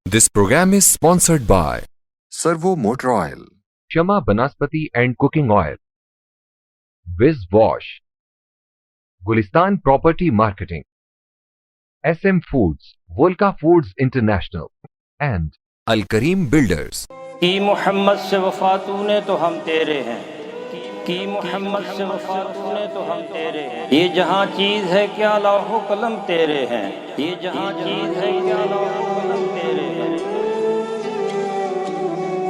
This program is sponsored by Servo Motor Oil, Shama Banaspati and Cooking Oil, Wiz Wash, Gulistan Property Marketing, SM Foods, Volca Foods International, and Al Kareem Builders. کی محمد سے وفا تونے تو ہم تیرے ہیں، کی محمد سے وفا تونے تو ہم تیرے ہیں، یہ جہاں چیز ہے کیا لوح و قلم تیرے ہیں، یہ جہاں چیز ہے کیا لوح و قلم تیرے ہیں۔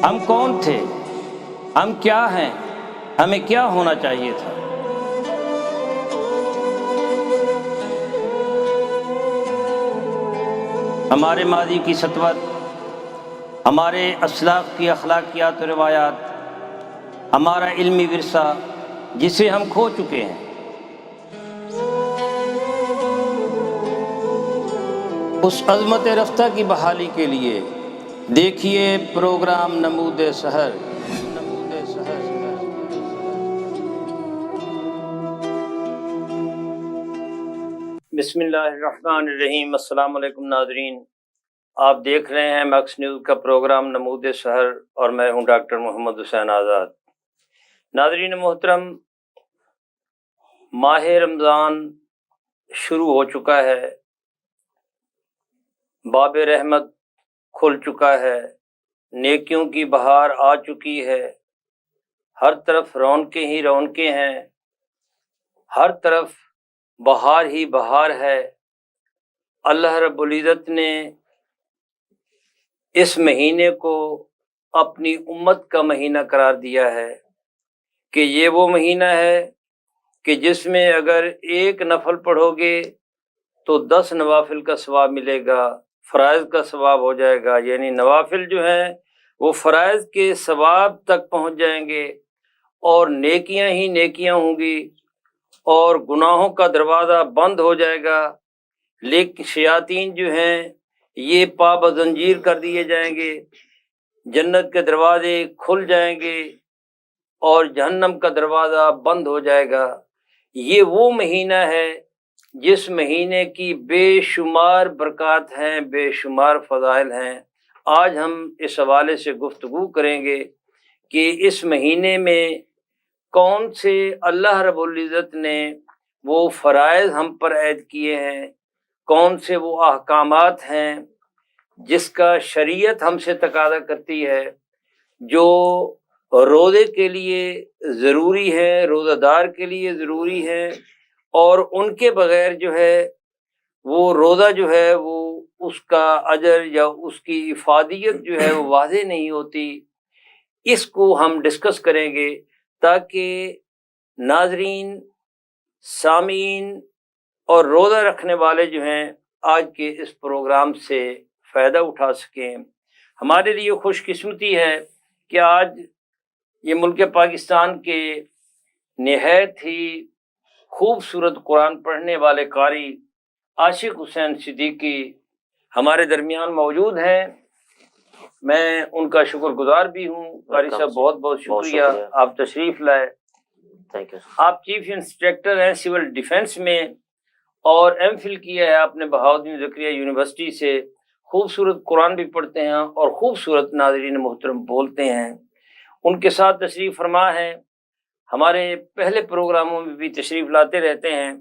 ہم کون تھے، ہم کیا ہیں، ہمیں کیا ہونا چاہیے تھا؟ ہمارے ماضی کی سطوت، ہمارے اسلاف کی اخلاقیات و روایات، ہمارا علمی ورثہ جسے ہم کھو چکے ہیں، اس عظمت رفتہ کی بحالی کے لیے دیکھیے پروگرام نمود سحر۔ بسم اللہ الرحمن الرحیم۔ السلام علیکم ناظرین، آپ دیکھ رہے ہیں میکس نیوز کا پروگرام نمود سحر اور میں ہوں ڈاکٹر محمد حسین آزاد۔ ناظرین محترم، ماہ رمضان شروع ہو چکا ہے، باب رحمت کھل چکا ہے، نیکیوں کی بہار آ چکی ہے، ہر طرف رونقیں ہی رونقیں ہیں، ہر طرف بہار ہی بہار ہے۔ اللہ رب العزت نے اس مہینے کو اپنی امت کا مہینہ قرار دیا ہے کہ یہ وہ مہینہ ہے کہ جس میں اگر ایک نفل پڑھو گے تو 10 نوافل کا ثواب ملے گا، فرائض کا ثواب ہو جائے گا، یعنی نوافل جو ہیں وہ فرائض کے ثواب تک پہنچ جائیں گے اور نیکیاں ہی نیکیاں ہوں گی اور گناہوں کا دروازہ بند ہو جائے گا، لیکن شیاطین جو ہیں یہ پا بزنجیر کر دیے جائیں گے، جنت کے دروازے کھل جائیں گے اور جہنم کا دروازہ بند ہو جائے گا۔ یہ وہ مہینہ ہے جس مہینے کی بے شمار برکات ہیں، بے شمار فضائل ہیں۔ آج ہم اس حوالے سے گفتگو کریں گے کہ اس مہینے میں کون سے اللہ رب العزت نے وہ فرائض ہم پر عائد کیے ہیں، کون سے وہ احکامات ہیں جس کا شریعت ہم سے تقاضا کرتی ہے، جو روزے کے لیے ضروری ہے، روزہ دار کے لیے ضروری ہے، اور ان کے بغیر جو ہے وہ روزہ جو ہے وہ اس کا اجر یا اس کی افادیت جو ہے وہ واضح نہیں ہوتی۔ اس کو ہم ڈسکس کریں گے تاکہ ناظرین، سامعین اور روزہ رکھنے والے جو ہیں آج کے اس پروگرام سے فائدہ اٹھا سکیں۔ ہمارے لیے خوش قسمتی ہے کہ آج یہ ملک پاکستان کے نہایت ہی خوبصورت قرآن پڑھنے والے قاری عاشق حسین صدیقی ہمارے درمیان موجود ہیں۔ میں ان کا شکر گزار بھی ہوں۔ قاری صاحب بہت بہت شکریہ، آپ تشریف لائے۔ آپ چیف انسپیکٹر ہیں سول ڈیفنس میں اور ایم فل کیا ہے آپ نے بہاؤالدین زکریا یونیورسٹی سے۔ خوبصورت قرآن بھی پڑھتے ہیں اور خوبصورت ناظرین محترم بولتے ہیں۔ ان کے ساتھ تشریف فرما ہے، ہمارے پہلے پروگراموں میں بھی تشریف لاتے رہتے ہیں،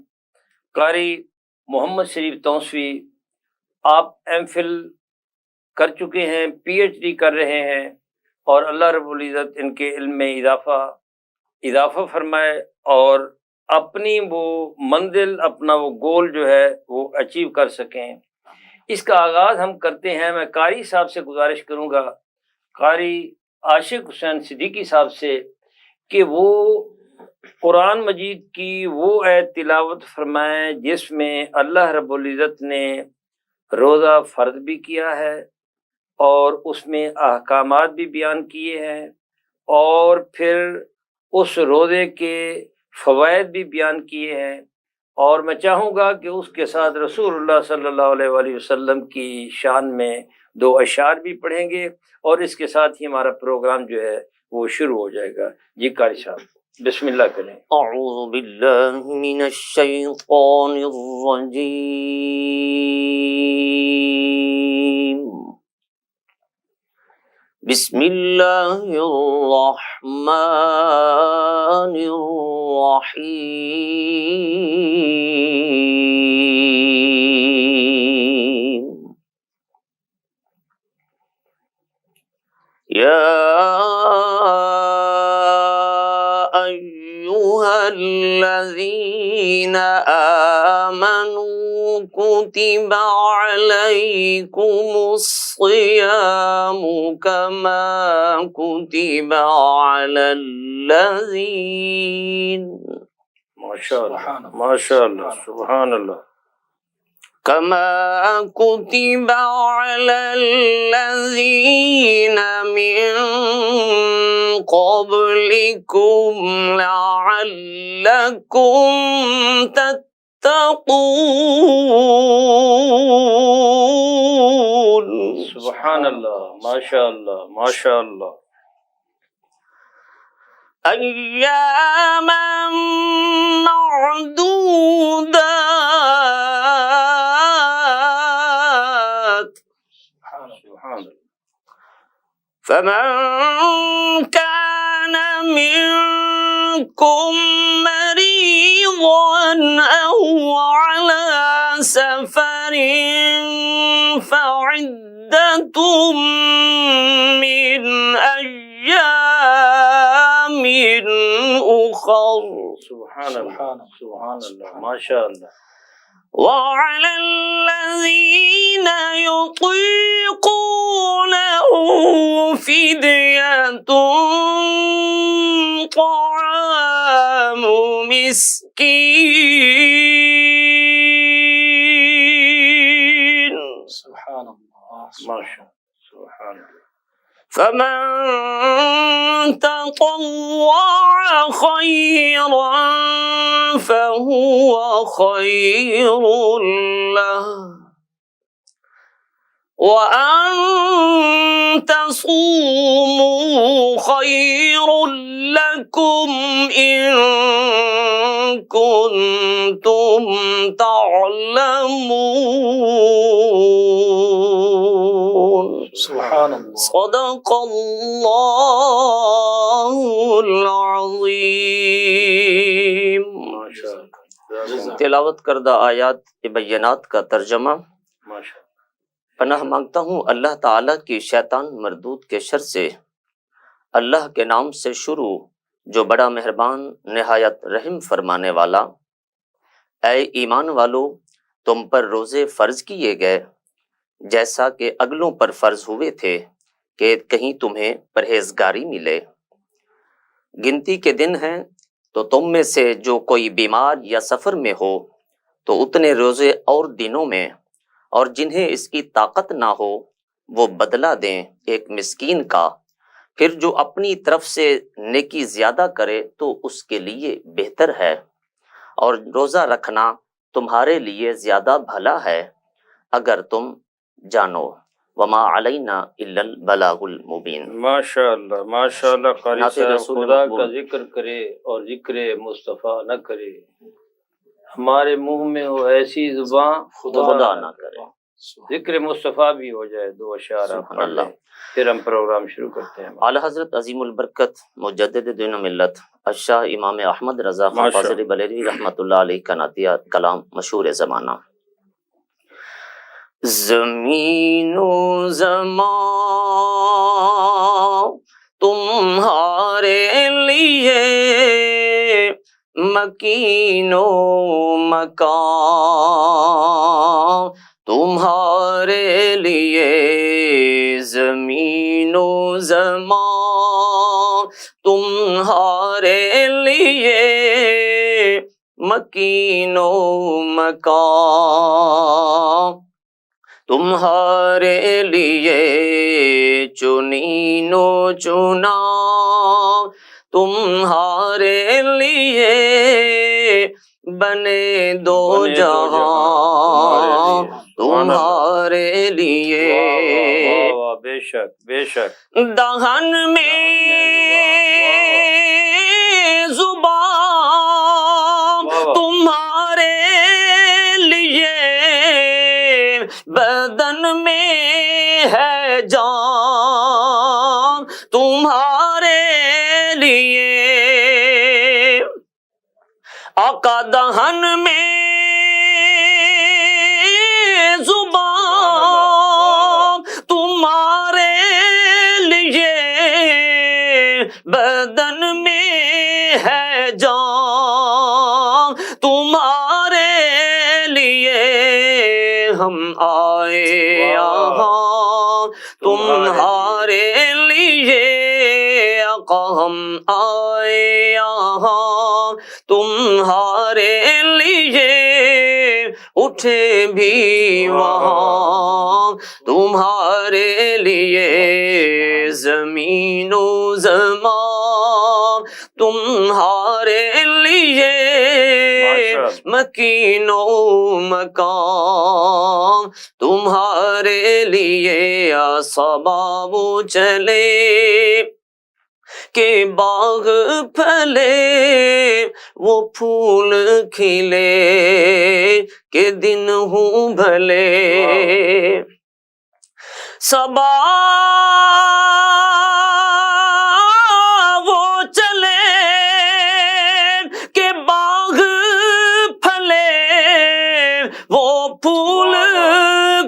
قاری محمد شریف توسوی۔ آپ ایم فل کر چکے ہیں، پی ایچ ڈی کر رہے ہیں، اور اللہ رب العزت ان کے علم میں اضافہ فرمائے اور اپنی وہ منزل، اپنا وہ گول جو ہے وہ اچیو کر سکیں۔ اس کا آغاز ہم کرتے ہیں۔ میں قاری صاحب سے گزارش کروں گا، قاری عاشق حسین صدیقی صاحب سے، کہ وہ قرآن مجید کی وہ آیت تلاوت فرمائیں جس میں اللہ رب العزت نے روزہ فرض بھی کیا ہے اور اس میں احکامات بھی بیان کیے ہیں، اور پھر اس روزے کے فوائد بھی بیان کیے ہیں، اور میں چاہوں گا کہ اس کے ساتھ رسول اللہ صلی اللہ علیہ وآلہ وسلم کی شان میں 2 اشعار بھی پڑھیں گے، اور اس کے ساتھ ہی ہمارا پروگرام جو ہے وہ شروع ہو جائے گا۔ جی قاری صاحب۔ بسم اللہ کریں. اعوذ باللہ من الشیطان الرجیم. بسم اللہ الرحمن الرحیم. یا ایہا الذین آمنوا کتب علیکم الصیام کما کتب علی الذین ماشاء اللہ ماشاء اللہ سبحان اللہ. كما كتب على الذين من قبلكم لعلكم تتقون. سبحان اللہ ماشاء اللہ ماشاء اللہ. أياما معدودات سبحان اللہ. فمن كان منكم مريضا أو على سفر فعدة من أيام أخر. سبحان اللہ سبحان اللہ ماشاء اللہ. وعلى الذين يطيقونه فدية طعام مسكين. سبحان اللہ ماشاء سبحان اللہ. فمن تطوع خيرا فهو خير له وأن تصوموا خير لكم إن كنتم تعلمون. سبحان اللہ. صدق اللہ العظیم. ماشاء اللہ. تلاوت کردہ آیات بینات کا ترجمہ. ماشاء اللہ. پناہ مانگتا ہوں اللہ تعالیٰ کی شیطان مردود کے شر سے. اللہ کے نام سے شروع جو بڑا مہربان نہایت رحم فرمانے والا. اے ایمان والو تم پر روزے فرض کیے گئے جیسا کہ اگلوں پر فرض ہوئے تھے کہ کہیں تمہیں پرہیزگاری ملے. گنتی کے دن ہیں تو تم میں سے جو کوئی بیمار یا سفر میں ہو تو اتنے روزے اور دنوں میں، اور جنہیں اس کی طاقت نہ ہو وہ بدلہ دیں ایک مسکین کا. پھر جو اپنی طرف سے نیکی زیادہ کرے تو اس کے لیے بہتر ہے، اور روزہ رکھنا تمہارے لیے زیادہ بھلا ہے اگر تم جانو. وما علینا الا البلاغ المبین. ماشاء اللہ ماشاء اللہ. قاری نعت صاحب رسول خدا مقبول. کا ذکر کرے اور ذکر مصطفیٰ نہ کرے، ہمارے منہ میں ہو ایسی زباں خدا نہ کرے. ذکر مصطفیٰ بھی ہو جائے. دو اشعار آپ پڑھ لیں پھر ہم پروگرام شروع کرتے ہیں. اعلی حضرت عظیم البرکت مجدد دین و ملت الشاہ امام احمد رضا خان فاضل بلیری رحمۃ اللہ علیہ کا نعتیہ کلام مشہور زمانہ. زمین و زمان تمہارے لیے مکین و مکان تمہارے لیے زمین و زمان تمہارے لیے مکین و مکان تمہارے لیے چنین و چنا تمہارے لیے بنے دو جہاں تمہارے لیے. بے شک بے شک. دہن میں زبان تمہارے لیے بدن میں ہے جان تمہارے لیے آقا دہن میں زبان تمہارے لیے بدن میں ہے جان تمہارے لیے ہم آئے یہاں تمہارے لیے آقا ہم آئے یہاں تمہارے لیے اٹھے بھی وہاں تمہارے لیے زمین و زمان تمہارے لیے مکین و مکان تمہارے لیے اسباب چلے کہ باغ پھلے وہ پھول کھلے کہ دن ہوں بھلے صبا وہ چلے کہ باغ پھلے وہ پھول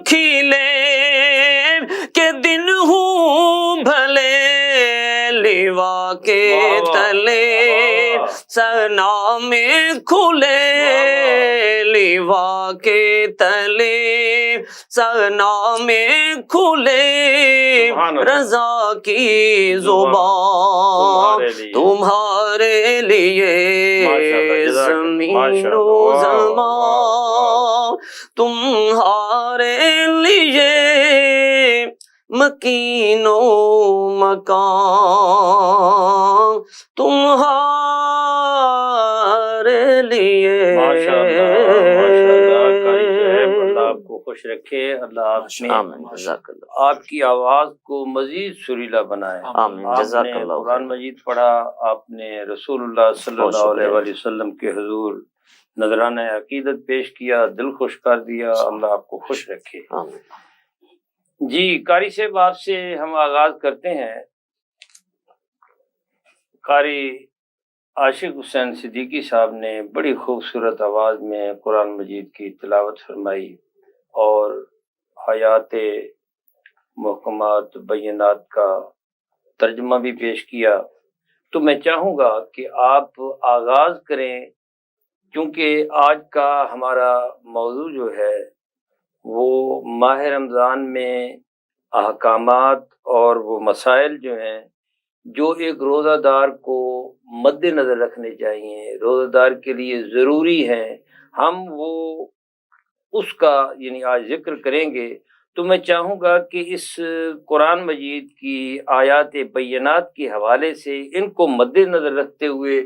کھلے کہ دن ہوں بھلے لیوا کے تلے سنا میں کھلے لیوا کے تلے سنا میں کھلے رضا کی زبان تمہارے لیے زمین و زمان تمہارے لیے مکین و مکان تمہارے لیے اللہ آپ کو خوش رکھے، اللہ آپ کی آواز کو مزید سریلا بنائے. آپ نے قرآن مجید پڑھا، آپ نے رسول اللہ صلی اللہ علیہ وسلم کے حضور نذرانہ عقیدت پیش کیا، دل خوش کر دیا. اللہ آپ کو خوش رکھے. جی قاری صاحب آپ سے ہم آغاز کرتے ہیں. قاری عاشق حسین صدیقی صاحب نے بڑی خوبصورت آواز میں قرآن مجید کی تلاوت فرمائی اور آیات محکمات بینات کا ترجمہ بھی پیش کیا. تو میں چاہوں گا کہ آپ آغاز کریں، کیونکہ آج کا ہمارا موضوع جو ہے وہ ماہ رمضان میں احکامات اور وہ مسائل جو ہیں جو ایک روزہ دار کو مد نظر رکھنے چاہیے، روزہ دار کے لیے ضروری ہیں، ہم وہ اس کا یعنی آج ذکر کریں گے. تو میں چاہوں گا کہ اس قرآن مجید کی آیات بینات کے حوالے سے ان کو مد نظر رکھتے ہوئے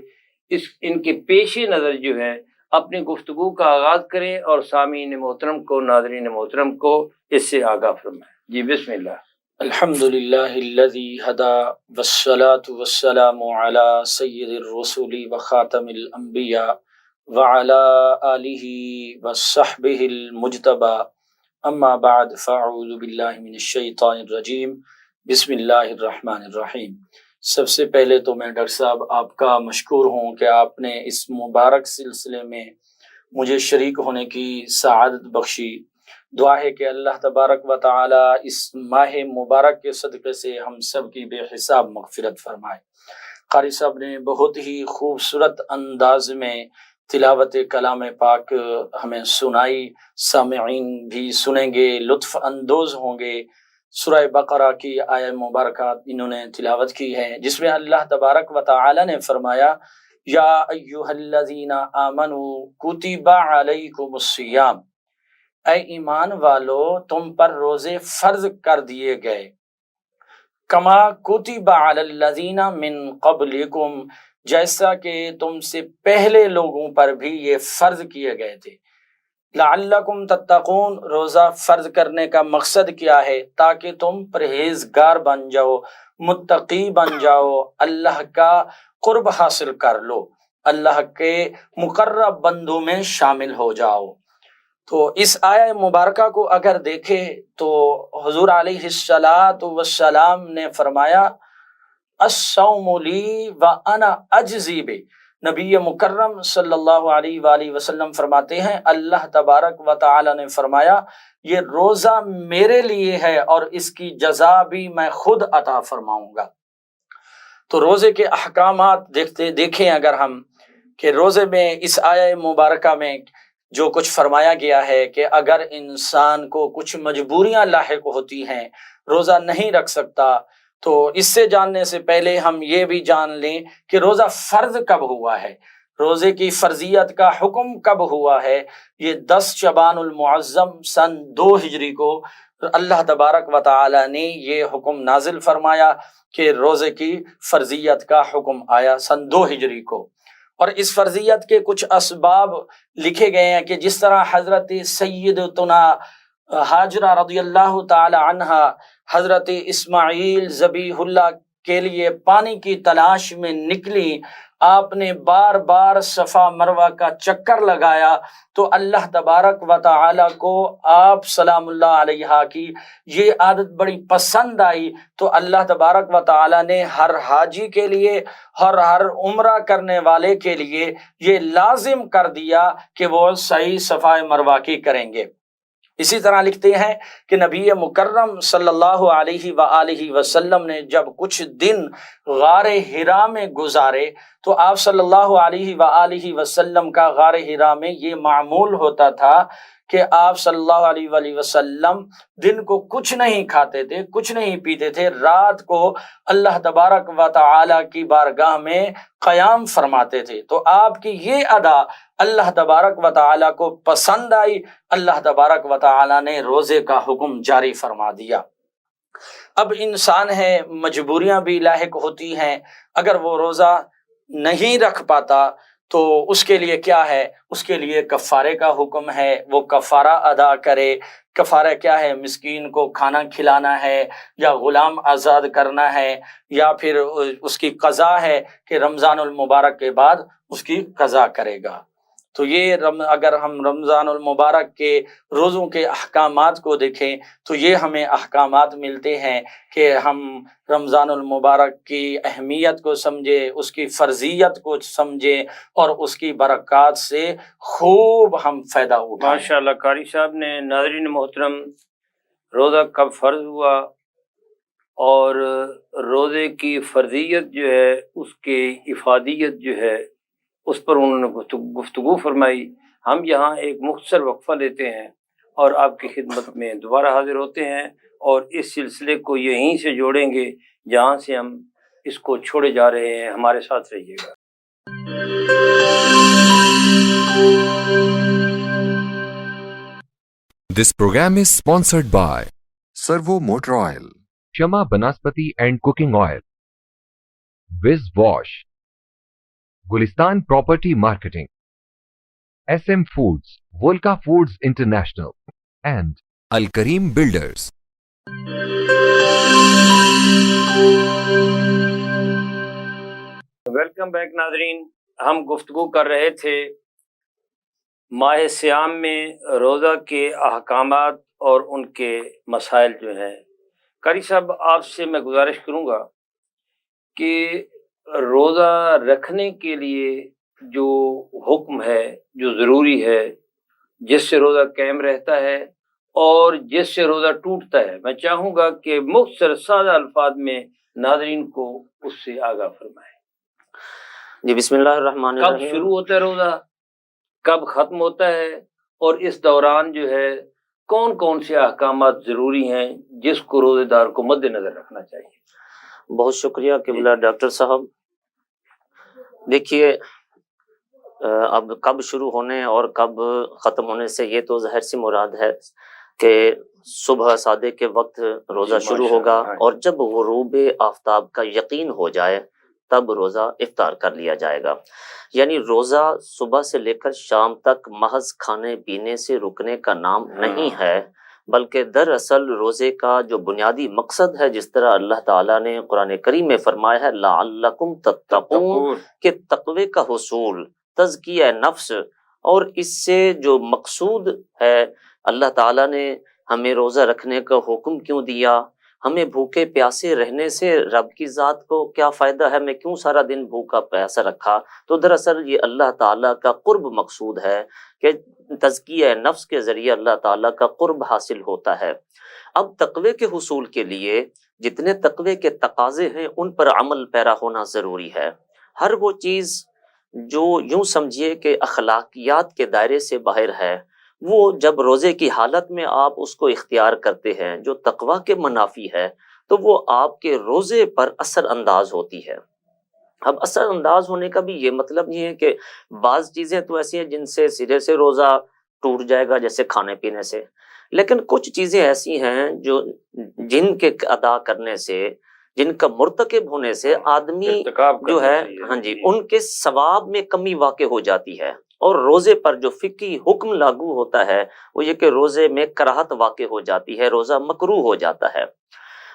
ان کے پیش نظر جو ہے اپنی گفتگو کا آغاز کریں اور سامعین محترم کو، ناظرین محترم کو اس سے آگاہ فرمائیں. جی بسم اللہ. الحمدللہ الذی ہدا والصلاة والسلام علی سید الرسول وخاتم الانبیاء وعلی آلہ وصحبہ المجتبى اما بعد فاعوذ باللہ من الشیطان الرجیم بسم اللہ الرحمن الرحیم. سب سے پہلے تو میں ڈاکٹر صاحب آپ کا مشکور ہوں کہ آپ نے اس مبارک سلسلے میں مجھے شریک ہونے کی سعادت بخشی. دعا ہے کہ اللہ تبارک و تعالی اس ماہ مبارک کے صدقے سے ہم سب کی بے حساب مغفرت فرمائے. قاری صاحب نے بہت ہی خوبصورت انداز میں تلاوت کلام پاک ہمیں سنائی، سامعین بھی سنیں گے، لطف اندوز ہوں گے. سورہ بقرہ کی آیہ مبارکہ انہوں نے تلاوت کی ہے، جس میں اللہ تبارک و تعالی نے فرمایا یا ایھا الذین آمنوا کتب علیکم الصیام، اے ایمان والو تم پر روزے فرض کر دیے گئے، کما کتب علی الذین من قبلکم، جیسا کہ تم سے پہلے لوگوں پر بھی یہ فرض کیے گئے تھے. لعلکم تتقون، روزہ فرض کرنے کا مقصد کیا ہے؟ تاکہ تم پرہیزگار بن جاؤ متقی بن جاؤ، اللہ کا قرب حاصل کر لو، اللہ کے مقرب بندوں میں شامل ہو جاؤ۔ تو اس آیہ مبارکہ کو اگر دیکھے تو حضور علیہ السلام نے فرمایا الصوم لی وانا اجزی بہ۔ نبی مکرم صلی اللہ علیہ وآلہ وسلم فرماتے ہیں اللہ تبارک و تعالی نے فرمایا یہ روزہ میرے لیے ہے اور اس کی جزا بھی میں خود عطا فرماؤں گا۔ تو روزے کے احکامات دیکھیں اگر ہم کہ روزے میں اس آیہ مبارکہ میں جو کچھ فرمایا گیا ہے کہ اگر انسان کو کچھ مجبوریاں لاحق ہوتی ہیں، روزہ نہیں رکھ سکتا، تو اس سے جاننے سے پہلے ہم یہ بھی جان لیں کہ روزہ فرض کب ہوا ہے، روزے کی فرضیت کا حکم کب ہوا ہے۔ یہ 10 شعبان المعظم سن 2 ہجری کو اللہ تبارک و تعالی نے یہ حکم نازل فرمایا کہ روزے کی فرضیت کا حکم آیا سن 2 ہجری کو۔ اور اس فرضیت کے کچھ اسباب لکھے گئے ہیں کہ جس طرح حضرت سیدتنا ہاجرہ رضی اللہ تعالی عنہا حضرت اسماعیل ذبیح اللہ کے لیے پانی کی تلاش میں نکلی، آپ نے بار بار صفا مروہ کا چکر لگایا تو اللہ تبارک و تعالی کو آپ سلام اللہ علیہ کی یہ عادت بڑی پسند آئی، تو اللہ تبارک و تعالی نے ہر حاجی کے لیے ہر عمرہ کرنے والے کے لیے یہ لازم کر دیا کہ وہ صحیح صفا مروہ کی کریں گے۔ اسی طرح لکھتے ہیں کہ نبی مکرم صلی اللہ علیہ وآلہ وسلم نے جب کچھ دن غار حرا میں گزارے تو آپ صلی اللہ علیہ وآلہ وسلم کا غار حرا میں یہ معمول ہوتا تھا کہ آپ صلی اللہ علیہ وآلہ وسلم دن کو کچھ نہیں کھاتے تھے، کچھ نہیں پیتے تھے، رات کو اللہ تبارک و تعالی کی بارگاہ میں قیام فرماتے تھے۔ تو آپ کی یہ ادا اللہ تبارک و تعالی کو پسند آئی، اللہ تبارک و تعالی نے روزے کا حکم جاری فرما دیا۔ اب انسان ہے مجبوریاں بھی لاحق ہوتی ہیں، اگر وہ روزہ نہیں رکھ پاتا تو اس کے لیے کیا ہے، اس کے لیے کفارے کا حکم ہے، وہ کفارہ ادا کرے۔ کفارہ کیا ہے؟ مسکین کو کھانا کھلانا ہے، یا غلام آزاد کرنا ہے، یا پھر اس کی قضا ہے کہ رمضان المبارک کے بعد اس کی قضا کرے گا۔ تو یہ اگر ہم رمضان المبارک کے روزوں کے احکامات کو دیکھیں تو یہ ہمیں احکامات ملتے ہیں کہ ہم رمضان المبارک کی اہمیت کو سمجھیں، اس کی فرضیت کو سمجھیں اور اس کی برکات سے خوب ہم فائدہ اٹھائیں۔ ماشاءاللہ قاری صاحب نے، ناظرین محترم، روزہ کب فرض ہوا اور روزے کی فرضیت جو ہے، اس کی افادیت جو ہے، اس پر انہوں نے گفتگو فرمائی۔ ہم یہاں ایک مختصر وقفہ لیتے ہیں اور آپ کی خدمت میں دوبارہ حاضر ہوتے ہیں اور اس سلسلے کو یہیں سے جوڑیں گے جہاں سے ہم اس کو چھوڑے جا رہے ہیں۔ ہمارے ساتھ رہیے گا۔ This program is sponsored by Servo Motor Oil, Shama Banaspati and Cooking Oil, Wiz Wash, Gulistan Property Marketing, SM Foods, Volca Foods International, and Al Kareem Builders. Welcome back ناظرین، ہم گفتگو کر رہے تھے ماہ صیام میں روزہ کے احکامات اور ان کے مسائل جو ہیں۔ قاری صاحب، آپ سے میں گزارش کروں گا کہ روزہ رکھنے کے لیے جو حکم ہے، جو ضروری ہے، جس سے روزہ قائم رہتا ہے اور جس سے روزہ ٹوٹتا ہے، میں چاہوں گا کہ مختصر سادہ الفاظ میں ناظرین کو اس سے آگاہ فرمائیں۔ جی، بسم اللہ الرحمن الرحیم۔ کب شروع ہوتا ہے روزہ، کب ختم ہوتا ہے، اور اس دوران جو ہے کون کون سے احکامات ضروری ہیں جس کو روزے دار کو مد نظر رکھنا چاہیے؟ بہت شکریہ قبلہ ڈاکٹر صاحب۔ دیکھیے، اب کب شروع ہونے اور کب ختم ہونے سے یہ تو ظاہر سی مراد ہے کہ صبح صادق کے وقت روزہ شروع ہوگا اور جب غروب آفتاب کا یقین ہو جائے تب روزہ افطار کر لیا جائے گا۔ یعنی روزہ صبح سے لے کر شام تک محض کھانے پینے سے رکنے کا نام نہیں ہے، بلکہ دراصل روزے کا جو بنیادی مقصد ہے، جس طرح اللہ تعالیٰ نے قرآن کریم میں فرمایا ہے لعلکم تتقون، کہ تقوی کا حصول، تزکیہ نفس، اور اس سے جو مقصود ہے، اللہ تعالیٰ نے ہمیں روزہ رکھنے کا حکم کیوں دیا، ہمیں بھوکے پیاسے رہنے سے رب کی ذات کو کیا فائدہ ہے، میں کیوں سارا دن بھوکا پیاسا رکھا، تو دراصل یہ اللہ تعالیٰ کا قرب مقصود ہے کہ تزکیہ نفس کے ذریعے اللہ تعالیٰ کا قرب حاصل ہوتا ہے۔ اب تقوی کے حصول کے لیے جتنے تقوی کے تقاضے ہیں ان پر عمل پیرا ہونا ضروری ہے۔ ہر وہ چیز جو یوں سمجھیے کہ اخلاقیات کے دائرے سے باہر ہے، وہ جب روزے کی حالت میں آپ اس کو اختیار کرتے ہیں جو تقوی کے منافی ہے، تو وہ آپ کے روزے پر اثر انداز ہوتی ہے۔ اب اثر انداز ہونے کا بھی یہ مطلب نہیں ہے کہ بعض چیزیں تو ایسی ہیں جن سے سرے سے روزہ ٹوٹ جائے گا، جیسے کھانے پینے سے، لیکن کچھ چیزیں ایسی ہیں جو جن کے ادا کرنے سے، جن کا مرتکب ہونے سے آدمی جو ہے ہاں جی ان کے ثواب میں کمی واقع ہو جاتی ہے، اور روزے پر جو فقہی حکم لاگو ہوتا ہے وہ یہ کہ روزے میں کراہت واقع ہو جاتی ہے، روزہ مکروہ ہو جاتا ہے۔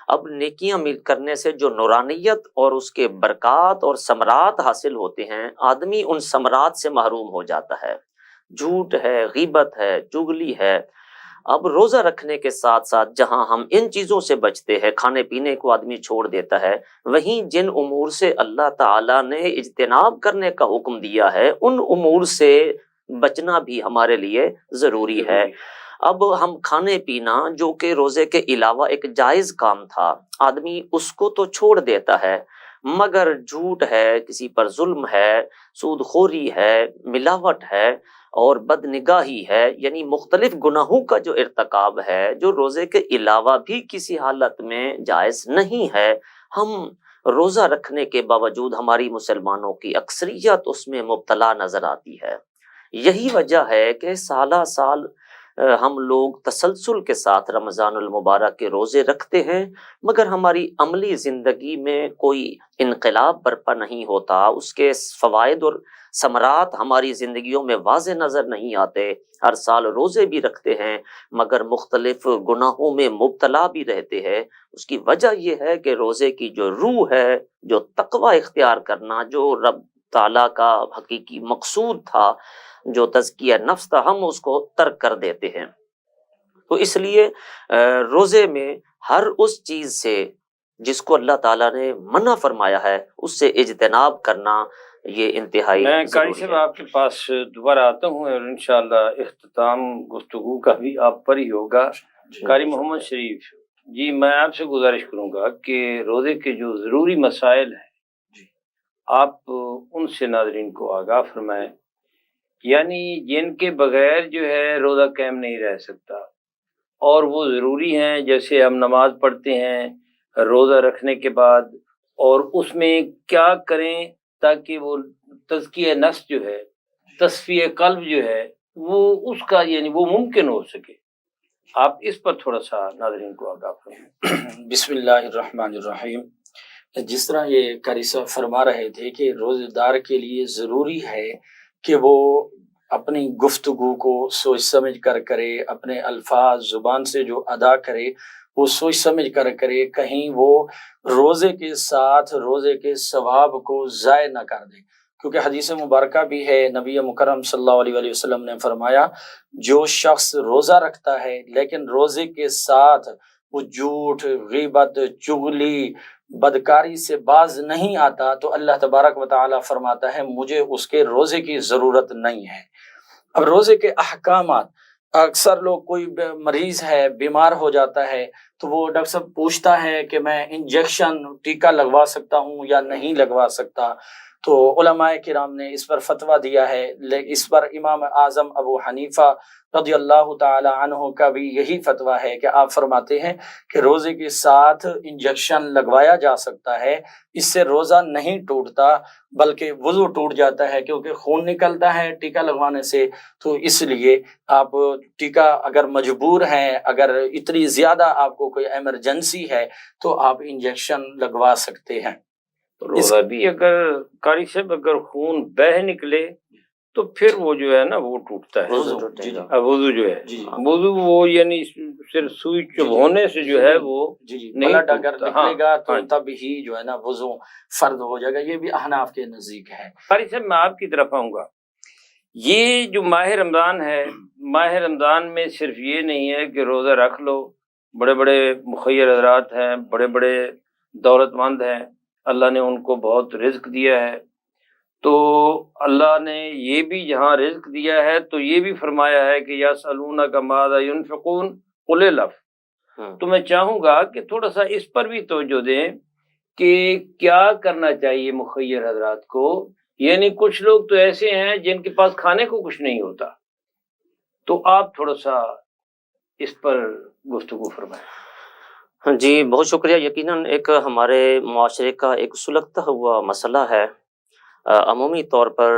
اب نیکیاں مل کرنے سے جو نورانیت اور اس کے برکات اور ثمرات حاصل ہوتے ہیں، آدمی ان ثمرات سے محروم ہو جاتا ہے۔ جھوٹ ہے، غیبت ہے، چغلی ہے۔ اب روزہ رکھنے کے ساتھ ساتھ جہاں ہم ان چیزوں سے بچتے ہیں، کھانے پینے کو آدمی چھوڑ دیتا ہے، وہیں جن امور سے اللہ تعالیٰ نے اجتناب کرنے کا حکم دیا ہے ان امور سے بچنا بھی ہمارے لیے ضروری ہے۔ اب ہم کھانے پینا جو کہ روزے کے علاوہ ایک جائز کام تھا، آدمی اس کو تو چھوڑ دیتا ہے، مگر جھوٹ ہے، کسی پر ظلم ہے، سود خوری ہے، ملاوٹ ہے اور بد نگاہی ہے، یعنی مختلف گناہوں کا جو ارتکاب ہے جو روزے کے علاوہ بھی کسی حالت میں جائز نہیں ہے، ہم روزہ رکھنے کے باوجود ہماری مسلمانوں کی اکثریت اس میں مبتلا نظر آتی ہے۔ یہی وجہ ہے کہ سالہ سال ہم لوگ تسلسل کے ساتھ رمضان المبارک کے روزے رکھتے ہیں، مگر ہماری عملی زندگی میں کوئی انقلاب برپا نہیں ہوتا، اس کے فوائد اور ثمرات ہماری زندگیوں میں واضح نظر نہیں آتے۔ ہر سال روزے بھی رکھتے ہیں مگر مختلف گناہوں میں مبتلا بھی رہتے ہیں۔ اس کی وجہ یہ ہے کہ روزے کی جو روح ہے، جو تقوی اختیار کرنا، جو رب تعالیٰ کا حقیقی مقصود تھا، جو تزکیہ نفس تھا، ہم اس کو ترک کر دیتے ہیں۔ تو اس لیے روزے میں ہر اس چیز سے جس کو اللہ تعالیٰ نے منع فرمایا ہے اس سے اجتناب کرنا یہ انتہائی میں ضروری قاری صاحب ہے۔ آپ کے پاس دوبارہ آتا ہوں اور انشاءاللہ اختتام گفتگو کا بھی آپ پر ہی ہوگا۔ قاری محمد شریف جی، میں آپ سے گزارش کروں گا کہ روزے کے جو ضروری مسائل ہیں آپ ان سے ناظرین کو آگاہ فرمائیں، یعنی جن کے بغیر جو ہے روزہ قائم نہیں رہ سکتا، اور وہ ضروری ہیں، جیسے ہم نماز پڑھتے ہیں روزہ رکھنے کے بعد، اور اس میں کیا کریں تاکہ وہ تزکیہ نفس جو ہے، تصفیہ قلب جو ہے، وہ اس کا یعنی وہ ممکن ہو سکے۔ آپ اس پر تھوڑا سا ناظرین کو آگاہ فرمائیں۔ بسم اللہ الرحمن الرحیم۔ جس طرح یہ قاری صاحب فرما رہے تھے کہ روزہ دار کے لیے ضروری ہے کہ وہ اپنی گفتگو کو سوچ سمجھ کر کرے، اپنے الفاظ زبان سے جو ادا کرے وہ سوچ سمجھ کر کرے، کہیں وہ روزے کے ساتھ روزے کے ثواب کو ضائع نہ کر دے، کیونکہ حدیث مبارکہ بھی ہے، نبی مکرم صلی اللہ علیہ وآلہ وسلم نے فرمایا جو شخص روزہ رکھتا ہے لیکن روزے کے ساتھ وہ جھوٹ، غیبت، چغلی، بدکاری سے باز نہیں آتا تو اللہ تبارک و تعالی فرماتا ہے مجھے اس کے روزے کی ضرورت نہیں ہے۔ اب روزے کے احکامات، اکثر لوگ کوئی مریض ہے، بیمار ہو جاتا ہے تو وہ ڈاکٹر صاحب پوچھتا ہے کہ میں انجیکشن ٹیکہ لگوا سکتا ہوں یا نہیں لگوا سکتا، تو علماء کرام نے اس پر فتویٰ دیا ہے، اس پر امام اعظم ابو حنیفہ رضی اللہ تعالی عنہ کا بھی یہی فتویٰ ہے کہ آپ فرماتے ہیں کہ روزے کے ساتھ انجیکشن لگوایا جا سکتا ہے، اس سے روزہ نہیں ٹوٹتا بلکہ وضو ٹوٹ جاتا ہے، کیونکہ خون نکلتا ہے ٹیکہ لگوانے سے، تو اس لیے آپ ٹیکہ اگر مجبور ہیں، اگر اتنی زیادہ آپ کو کوئی ایمرجنسی ہے تو آپ انجیکشن لگوا سکتے ہیں۔ روزہ بھی اگر قاری صاحب اگر خون بہہ نکلے تو پھر وہ جو ہے نا وہ ٹوٹتا ہے، وضو جو ہے وضو وہ یعنی صرف سوئی چبھونے سے جو ہے وہ جی نہیں بلڈ اگر ٹوٹتا۔ نکلے گا تو ہاں، تب ہی جو ہے نا وضو فرض ہو جائے گا، یہ بھی احناف کے نزدیک ہے۔ قاری صاحب میں آپ کی طرف آؤں گا، یہ جو ماہ رمضان ہے، ماہ رمضان میں صرف یہ نہیں ہے کہ روزہ رکھ لو، بڑے بڑے مخیر حضرات ہیں، بڑے بڑے دولت مند ہیں، اللہ نے ان کو بہت رزق دیا ہے، تو اللہ نے یہ بھی جہاں رزق دیا ہے تو یہ بھی فرمایا ہے کہ یسألونک ماذا ینفقون قل العفو۔ تو میں چاہوں گا کہ تھوڑا سا اس پر بھی توجہ دیں کہ کیا کرنا چاہیے مخیر حضرات کو، یعنی کچھ لوگ تو ایسے ہیں جن کے پاس کھانے کو کچھ نہیں ہوتا، تو آپ تھوڑا سا اس پر گفتگو فرمائیں۔ جی بہت شکریہ۔ یقیناً ایک ہمارے معاشرے کا ایک سلگتا ہوا مسئلہ ہے، عمومی طور پر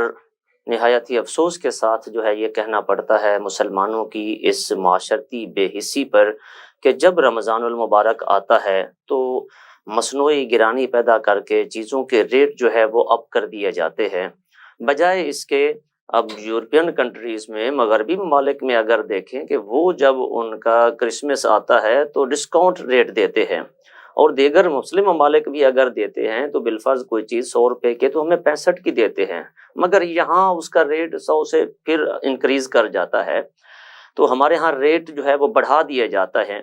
نہایت ہی افسوس کے ساتھ جو ہے یہ کہنا پڑتا ہے مسلمانوں کی اس معاشرتی بے حسی پر کہ جب رمضان المبارک آتا ہے تو مصنوعی گرانی پیدا کر کے چیزوں کے ریٹ جو ہے وہ اپ کر دیے جاتے ہیں، بجائے اس کے اب یورپین کنٹریز میں، مغربی ممالک میں اگر دیکھیں کہ وہ جب ان کا کرسمس آتا ہے تو ڈسکاؤنٹ ریٹ دیتے ہیں، اور دیگر مسلم ممالک بھی اگر دیتے ہیں تو بالفرض کوئی چیز 100 روپے کے تو ہمیں 65 کی دیتے ہیں، مگر یہاں اس کا ریٹ 100 سے پھر انکریز کر جاتا ہے، تو ہمارے ہاں ریٹ جو ہے وہ بڑھا دیا جاتا ہے۔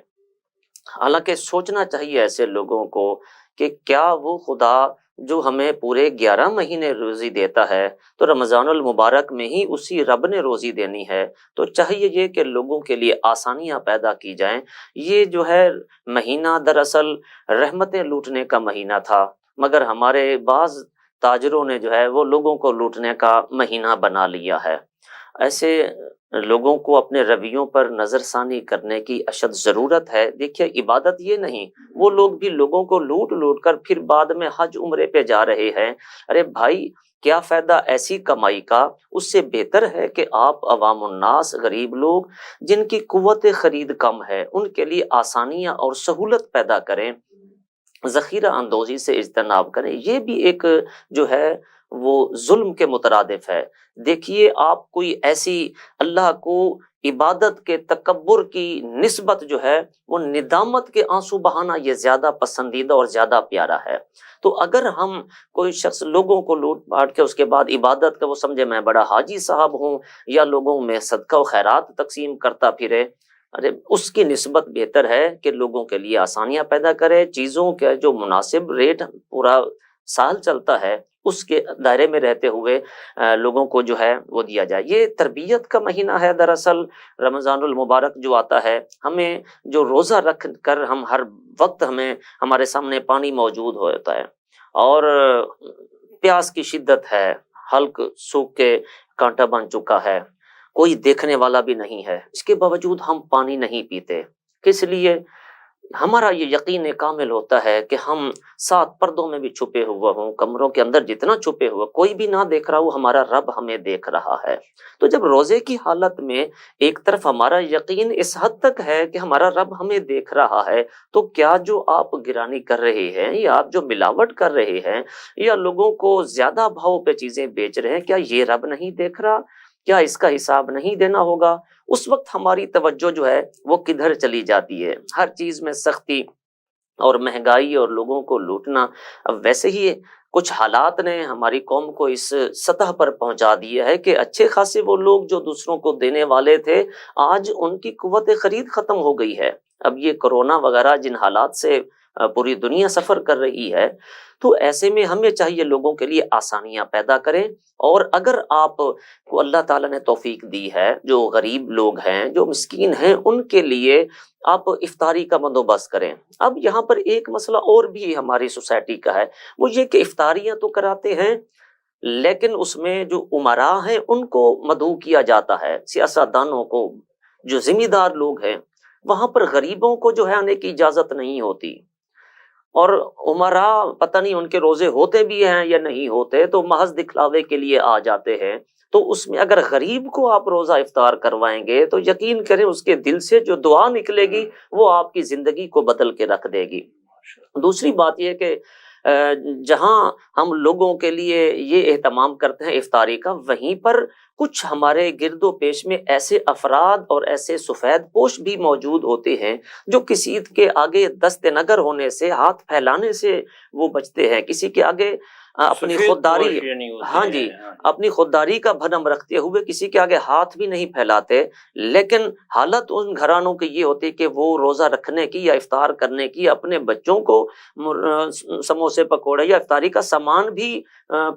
حالانکہ سوچنا چاہیے ایسے لوگوں کو کہ کیا وہ خدا جو ہمیں پورے 11 مہینے روزی دیتا ہے تو رمضان المبارک میں ہی اسی رب نے روزی دینی ہے، تو چاہیے یہ کہ لوگوں کے لیے آسانیاں پیدا کی جائیں۔ یہ جو ہے مہینہ دراصل رحمتیں لوٹنے کا مہینہ تھا، مگر ہمارے بعض تاجروں نے جو ہے وہ لوگوں کو لوٹنے کا مہینہ بنا لیا ہے۔ ایسے لوگوں کو اپنے رویوں پر نظر ثانی کرنے کی اشد ضرورت ہے۔ دیکھیے عبادت یہ نہیں، وہ لوگ بھی لوگوں کو لوٹ لوٹ کر پھر بعد میں حج عمرے پہ جا رہے ہیں۔ ارے بھائی کیا فائدہ ایسی کمائی کا؟ اس سے بہتر ہے کہ آپ عوام الناس، غریب لوگ جن کی قوت خرید کم ہے، ان کے لیے آسانیاں اور سہولت پیدا کریں، ذخیرہ اندوزی سے اجتناب کریں۔ یہ بھی ایک جو ہے وہ ظلم کے مترادف ہے۔ دیکھیے آپ کوئی ایسی اللہ کو عبادت کے تکبر کی نسبت جو ہے وہ ندامت کے آنسو بہانا یہ زیادہ پسندیدہ اور زیادہ پیارا ہے۔ تو اگر ہم کوئی شخص لوگوں کو لوٹ پاٹ کے اس کے بعد عبادت کا وہ سمجھے میں بڑا حاجی صاحب ہوں یا لوگوں میں صدقہ و خیرات تقسیم کرتا پھرے، ارے اس کی نسبت بہتر ہے کہ لوگوں کے لیے آسانیاں پیدا کرے، چیزوں کے جو مناسب ریٹ پورا سال چلتا ہے اس کے دائرے میں رہتے ہوئے لوگوں کو جو ہے وہ دیا جائے۔ یہ تربیت کا مہینہ ہے دراصل۔ رمضان المبارک جو آتا ہے، ہمیں جو روزہ رکھ کر ہم ہر وقت ہمیں ہمارے سامنے پانی موجود ہوتا ہے اور پیاس کی شدت ہے، حلق سوکھ کے کانٹا بن چکا ہے، کوئی دیکھنے والا بھی نہیں ہے، اس کے باوجود ہم پانی نہیں پیتے۔ کس لیے؟ ہمارا یہ یقین کامل ہوتا ہے کہ ہم 7 پردوں میں بھی چھپے ہوئے ہوں، کمروں کے اندر جتنا چھپے ہوئے کوئی بھی نہ دیکھ رہا ہو، ہمارا رب ہمیں دیکھ رہا ہے۔ تو جب روزے کی حالت میں ایک طرف ہمارا یقین اس حد تک ہے کہ ہمارا رب ہمیں دیکھ رہا ہے، تو کیا جو آپ گرانی کر رہے ہیں یا آپ جو ملاوٹ کر رہے ہیں یا لوگوں کو زیادہ بھاؤ پہ چیزیں بیچ رہے ہیں، کیا یہ رب نہیں دیکھ رہا؟ کیا اس کا حساب نہیں دینا ہوگا؟ اس وقت ہماری توجہ جو ہے وہ کدھر چلی جاتی ہے؟ ہر چیز میں سختی اور مہنگائی اور لوگوں کو لوٹنا۔ اب ویسے ہی کچھ حالات نے ہماری قوم کو اس سطح پر پہنچا دیا ہے کہ اچھے خاصے وہ لوگ جو دوسروں کو دینے والے تھے، آج ان کی قوت خرید ختم ہو گئی ہے۔ اب یہ کورونا وغیرہ جن حالات سے پوری دنیا سفر کر رہی ہے، تو ایسے میں ہمیں چاہیے لوگوں کے لیے آسانیاں پیدا کریں، اور اگر آپ کو اللہ تعالیٰ نے توفیق دی ہے، جو غریب لوگ ہیں، جو مسکین ہیں، ان کے لیے آپ افطاری کا بندوبست کریں۔ اب یہاں پر ایک مسئلہ اور بھی ہماری سوسائٹی کا ہے، وہ یہ کہ افطاریاں تو کراتے ہیں لیکن اس میں جو امراء ہیں ان کو مدعو کیا جاتا ہے، سیاستدانوں کو، جو ذمہ دار لوگ ہیں، وہاں پر غریبوں کو جو ہے آنے کی اجازت نہیں ہوتی، اور امراء پتہ نہیں ان کے روزے ہوتے بھی ہیں یا نہیں ہوتے، تو محض دکھلاوے کے لیے آ جاتے ہیں۔ تو اس میں اگر غریب کو آپ روزہ افطار کروائیں گے تو یقین کریں اس کے دل سے جو دعا نکلے گی وہ آپ کی زندگی کو بدل کے رکھ دے گی۔ دوسری بات یہ کہ جہاں ہم لوگوں کے لیے یہ اہتمام کرتے ہیں افطاری کا، وہیں پر کچھ ہمارے گرد و پیش میں ایسے افراد اور ایسے سفید پوش بھی موجود ہوتے ہیں جو کسی کے آگے دست نگر ہونے سے، ہاتھ پھیلانے سے وہ بچتے ہیں، کسی کے آگے اپنی خودداری، ہاں جی، اپنی خودداری کا بھرم رکھتے ہوئے کسی کے آگے ہاتھ بھی نہیں پھیلاتے، لیکن حالت ان گھرانوں کی یہ ہوتی کہ وہ روزہ رکھنے کی یا افطار کرنے کی اپنے بچوں کو سموسے پکوڑے یا افطاری کا سامان بھی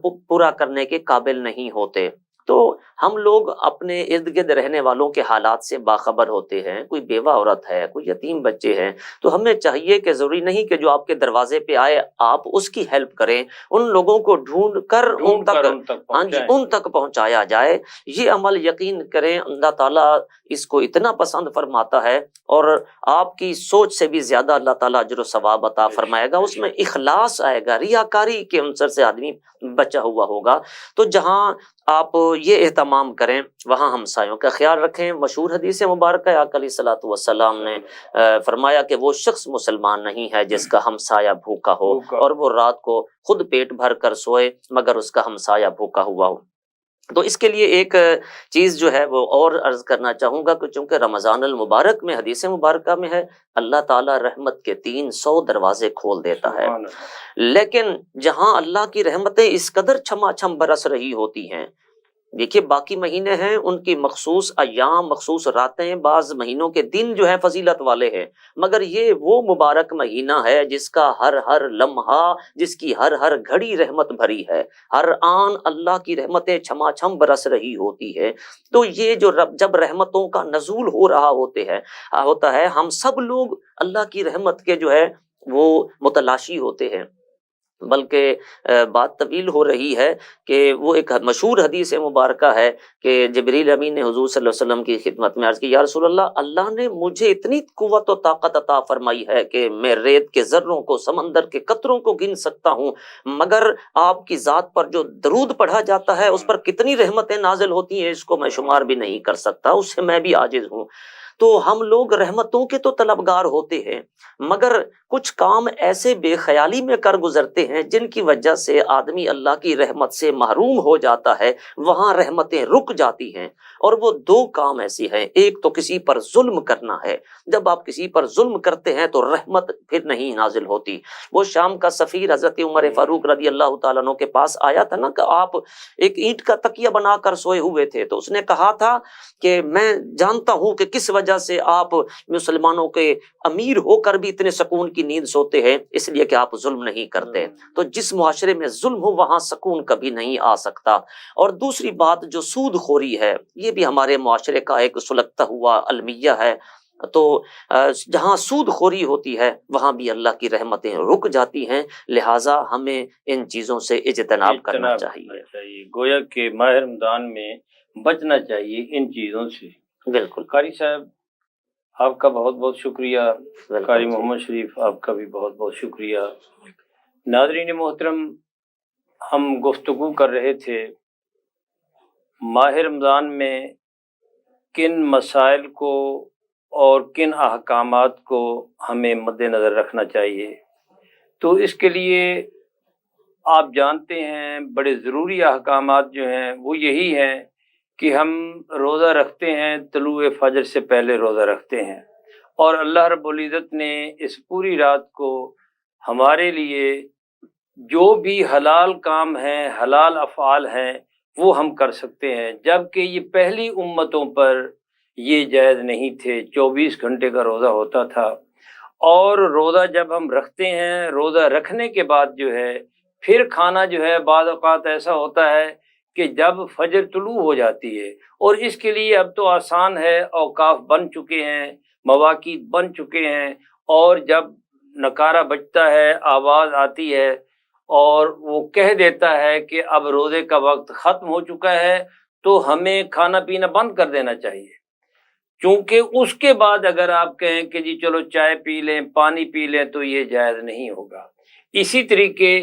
پورا کرنے کے قابل نہیں ہوتے۔ تو ہم لوگ اپنے ارد گرد رہنے والوں کے حالات سے باخبر ہوتے ہیں، کوئی بیوہ عورت ہے، کوئی یتیم بچے ہیں، تو ہمیں چاہیے کہ ضروری نہیں کہ جو آپ کے دروازے پہ آئے آپ اس کی ہیلپ کریں، ان لوگوں کو ڈھونڈ کر ان تک پہنچایا جائے۔ یہ عمل یقین کریں اللہ تعالیٰ اس کو اتنا پسند فرماتا ہے، اور آپ کی سوچ سے بھی زیادہ اللہ تعالیٰ اجر و ثواب عطا فرمائے گا، اس میں اخلاص آئے گا، ریاکاری کے عنصر سے آدمی بچا ہوا ہوگا۔ تو جہاں آپ یہ اہتمام کریں وہاں ہمسایوں کا خیال رکھیں۔ مشہور حدیث مبارکہ آقا علیہ الصلوۃ والسلام نے فرمایا کہ وہ شخص مسلمان نہیں ہے جس کا ہمسایہ بھوکا ہو اور وہ رات کو خود پیٹ بھر کر سوئے مگر اس کا ہمسایہ بھوکا ہوا ہو۔ تو اس کے لیے ایک چیز جو ہے وہ اور عرض کرنا چاہوں گا کہ چونکہ رمضان المبارک میں حدیث مبارکہ میں ہے اللہ تعالیٰ رحمت کے 300 دروازے کھول دیتا ہے، لیکن جہاں اللہ کی رحمتیں اس قدر چھما چھم برس رہی ہوتی ہیں، دیکھیے باقی مہینے ہیں ان کی مخصوص ایام، مخصوص راتیں، بعض مہینوں کے دن جو ہیں فضیلت والے ہیں، مگر یہ وہ مبارک مہینہ ہے جس کا ہر لمحہ، جس کی ہر گھڑی رحمت بھری ہے، ہر آن اللہ کی رحمتیں چھما چھم برس رہی ہوتی ہے۔ تو یہ جو جب رحمتوں کا نزول ہو رہا ہوتا ہے، ہم سب لوگ اللہ کی رحمت کے جو ہے وہ متلاشی ہوتے ہیں۔ بلکہ بات طویل ہو رہی ہے کہ وہ ایک مشہور حدیث مبارکہ ہے کہ جبریل امین نے حضور صلی اللہ علیہ وسلم کی خدمت میں عرض کی، یا رسول اللہ، اللہ نے مجھے اتنی قوت و طاقت عطا فرمائی ہے کہ میں ریت کے ذروں کو، سمندر کے قطروں کو گن سکتا ہوں، مگر آپ کی ذات پر جو درود پڑھا جاتا ہے اس پر کتنی رحمتیں نازل ہوتی ہیں اس کو میں شمار بھی نہیں کر سکتا، اس سے میں بھی عاجز ہوں۔ تو ہم لوگ رحمتوں کے تو طلبگار ہوتے ہیں، مگر کچھ کام ایسے بے خیالی میں کر گزرتے ہیں جن کی وجہ سے آدمی اللہ کی رحمت سے محروم ہو جاتا ہے، وہاں رحمتیں رک جاتی ہیں۔ اور وہ دو کام ایسے ہیں، ایک تو کسی پر ظلم کرنا ہے، جب آپ کسی پر ظلم کرتے ہیں تو رحمت پھر نہیں نازل ہوتی۔ وہ شام کا سفیر حضرت عمر فاروق رضی اللہ تعالیٰ عنہ کے پاس آیا تھا نا کہ آپ ایک اینٹ کا تکیہ بنا کر سوئے ہوئے تھے، تو اس نے کہا تھا کہ میں جانتا ہوں کہ کس وجہ سے آپ مسلمانوں کے امیر ہو کر بھی اتنے سکون کی نیند سوتے ہیں، اس لیے کہ آپ ظلم نہیں کرتے۔ تو جس معاشرے میں ظلم ہو وہاں سکون کبھی نہیں آ سکتا۔ اور دوسری بات جو سود خوری ہے، یہ بھی ہمارے معاشرے کا ایک سلگتا ہوا المیہ ہے۔ تو جہاں سود خوری ہوتی ہے وہاں بھی اللہ کی رحمتیں رک جاتی ہیں، لہٰذا ہمیں ان چیزوں سے اجتناب کرنا چاہیے۔ گویا کہ ماہ رمضان میں بچنا چاہیے ان چیزوں سے۔ بالکل قاری صاحب آپ کا بہت بہت شکریہ، قاری محمد شریف آپ کا بھی بہت بہت شکریہ۔ ناظرین محترم، ہم گفتگو کر رہے تھے ماہ رمضان میں کن مسائل کو اور کن احکامات کو ہمیں مد نظر رکھنا چاہیے۔ تو اس کے لیے آپ جانتے ہیں بڑے ضروری احکامات جو ہیں وہ یہی ہیں کہ ہم روزہ رکھتے ہیں، طلوع فجر سے پہلے روزہ رکھتے ہیں، اور اللہ رب العزت نے اس پوری رات کو ہمارے لیے جو بھی حلال کام ہیں، حلال افعال ہیں، وہ ہم کر سکتے ہیں، جبکہ یہ پہلی امتوں پر یہ جائز نہیں تھے۔ 24 گھنٹے کا روزہ ہوتا تھا، اور روزہ جب ہم رکھتے ہیں، روزہ رکھنے کے بعد جو ہے پھر کھانا جو ہے بعض اوقات ایسا ہوتا ہے کہ جب فجر طلوع ہو جاتی ہے، اور اس کے لیے اب تو آسان ہے، اوقاف بن چکے ہیں، مواقیت بن چکے ہیں، اور جب نکارہ بجتا ہے، آواز آتی ہے اور وہ کہہ دیتا ہے کہ اب روزے کا وقت ختم ہو چکا ہے، تو ہمیں کھانا پینا بند کر دینا چاہیے، چونکہ اس کے بعد اگر آپ کہیں کہ جی چلو چائے پی لیں، پانی پی لیں، تو یہ جائز نہیں ہوگا۔ اسی طریقے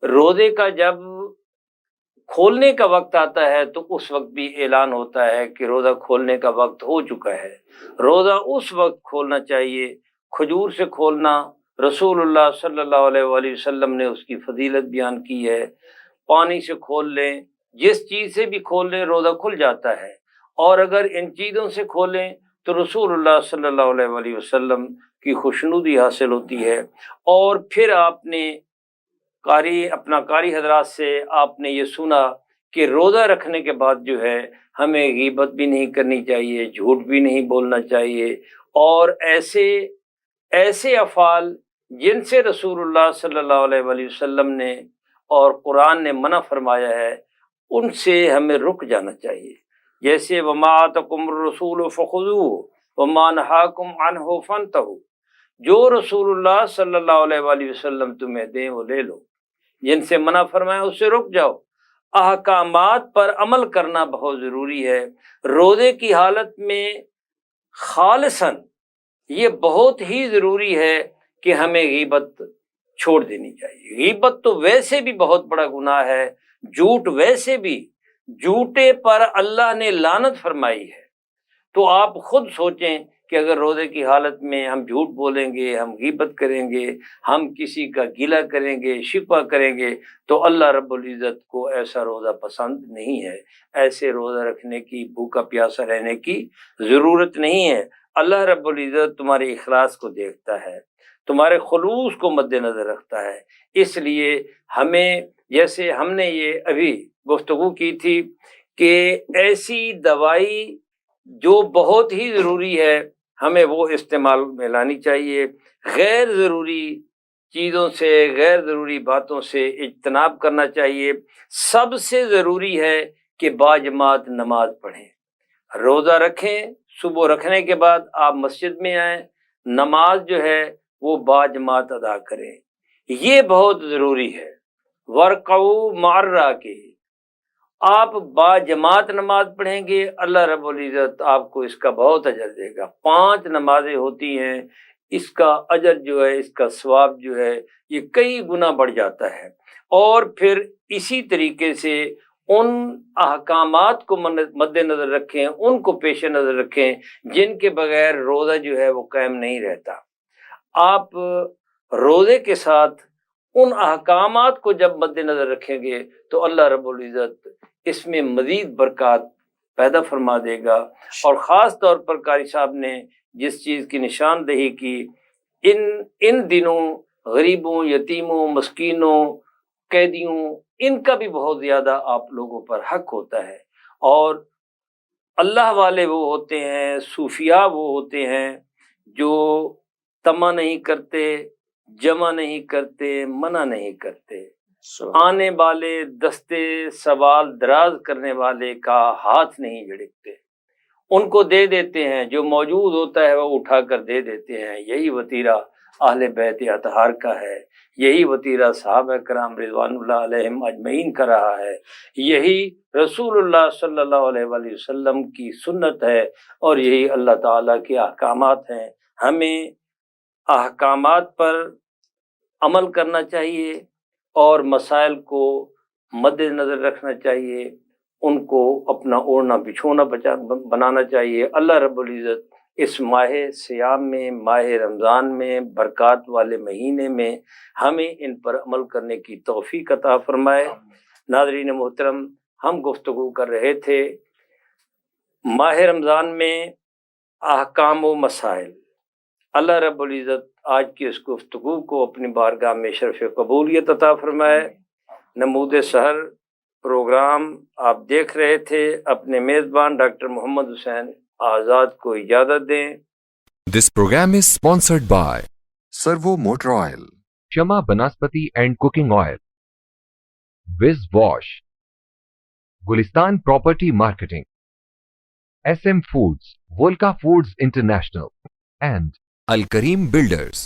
روزے کا جب کھولنے کا وقت آتا ہے تو اس وقت بھی اعلان ہوتا ہے کہ روزہ کھولنے کا وقت ہو چکا ہے۔ روزہ اس وقت کھولنا چاہیے، کھجور سے کھولنا، رسول اللہ صلی اللہ علیہ وآلہ وسلم نے اس کی فضیلت بیان کی ہے۔ پانی سے کھول لیں، جس چیز سے بھی کھول لیں روزہ کھل جاتا ہے، اور اگر ان چیزوں سے کھولیں تو رسول اللہ صلی اللہ علیہ وآلہ وسلم کی خوشنودی حاصل ہوتی ہے۔ اور پھر آپ نے قاری حضرات سے آپ نے یہ سنا کہ روزہ رکھنے کے بعد جو ہے ہمیں غیبت بھی نہیں کرنی چاہیے، جھوٹ بھی نہیں بولنا چاہیے، اور ایسے افعال جن سے رسول اللہ صلی اللہ علیہ وآلہ وسلم نے اور قرآن نے منع فرمایا ہے ان سے ہمیں رک جانا چاہیے، جیسے وما آتاکم الرسول فخذوہ وما نہاکم عنہ فانتہوا، جو رسول اللہ صلی اللہ علیہ وآلہ وسلم تمہیں دیں وہ لے لو، جن سے منع فرمایا اس سے رک جاؤ۔ احکامات پر عمل کرنا بہت ضروری ہے۔ روزے کی حالت میں خالصاً یہ بہت ہی ضروری ہے کہ ہمیں غیبت چھوڑ دینی چاہیے۔ غیبت تو ویسے بھی بہت بڑا گناہ ہے، جھوٹ ویسے بھی، جھوٹے پر اللہ نے لعنت فرمائی ہے۔ تو آپ خود سوچیں کہ اگر روزے کی حالت میں ہم جھوٹ بولیں گے، ہم غیبت کریں گے، ہم کسی کا گلہ کریں گے، شکوہ کریں گے، تو اللہ رب العزت کو ایسا روزہ پسند نہیں ہے۔ ایسے روزہ رکھنے کی، بھوکا پیاسا رہنے کی ضرورت نہیں ہے۔ اللہ رب العزت تمہارے اخلاص کو دیکھتا ہے، تمہارے خلوص کو مد نظر رکھتا ہے۔ اس لیے ہمیں، جیسے ہم نے یہ ابھی گفتگو کی تھی کہ ایسی دوائی جو بہت ہی ضروری ہے ہمیں وہ استعمال میں لانی چاہیے۔ غیر ضروری چیزوں سے، غیر ضروری باتوں سے اجتناب کرنا چاہیے۔ سب سے ضروری ہے کہ باجماعت نماز پڑھیں، روزہ رکھیں، صبح رکھنے کے بعد آپ مسجد میں آئیں، نماز جو ہے وہ باجماعت ادا کریں، یہ بہت ضروری ہے۔ وَارْكَعُوا مَعَ الرَّاكِعِينَ، آپ باجماعت نماز پڑھیں گے، اللہ رب العزت آپ کو اس کا بہت اجر دے گا۔ 5 نمازیں ہوتی ہیں، اس کا اجر جو ہے، اس کا ثواب جو ہے یہ کئی گنا بڑھ جاتا ہے۔ اور پھر اسی طریقے سے ان احکامات کو مد نظر رکھیں، ان کو پیش نظر رکھیں جن کے بغیر روزہ جو ہے وہ قائم نہیں رہتا۔ آپ روزے کے ساتھ ان احکامات کو جب مد نظر رکھیں گے تو اللہ رب العزت اس میں مزید برکات پیدا فرما دے گا۔ اور خاص طور پر قاری صاحب نے جس چیز کی نشاندہی کی، ان دنوں غریبوں، یتیموں، مسکینوں، قیدیوں، ان کا بھی بہت زیادہ آپ لوگوں پر حق ہوتا ہے۔ اور اللہ والے وہ ہوتے ہیں، صوفیاء وہ ہوتے ہیں جو طمع نہیں کرتے، جمع نہیں کرتے، منع نہیں کرتے، آنے والے دستے سوال دراز کرنے والے کا ہاتھ نہیں جھڑکتے، ان کو دے دیتے ہیں، جو موجود ہوتا ہے وہ اٹھا کر دے دیتے ہیں۔ یہی وتیرہ اہل بیت اطہار کا ہے، یہی وتیرہ صحابہ کرام رضوان اللہ علیہم اجمعین کا رہا ہے، یہی رسول اللہ صلی اللہ علیہ وآلہ وسلم کی سنت ہے، اور یہی اللہ تعالیٰ کے احکامات ہیں۔ ہمیں احکامات پر عمل کرنا چاہیے اور مسائل کو مد نظر رکھنا چاہیے، ان کو اپنا اوڑھنا بچھونا بنانا چاہیے۔ اللہ رب العزت اس ماہ سیام میں، ماہ رمضان میں، برکات والے مہینے میں ہمیں ان پر عمل کرنے کی توفیق عطا فرمائے۔ ناظرین محترم، ہم گفتگو کر رہے تھے ماہ رمضان میں احکام و مسائل۔ اللہ رب العزت آج کی اس گفتگو کو اپنی بارگاہ میں شرف قبولیت عطا فرمائے۔ نمود سحر پروگرام آپ دیکھ رہے تھے، اپنے میزبان ڈاکٹر محمد حسین آزاد کو اجازت دیں۔ This program is sponsored by Servo Motor Oil, Shama Banaspati and Cooking Oil, Wiz Wash, Gulistan Property Marketing, SM Foods, Volca Foods International, and Al Kareem Builders.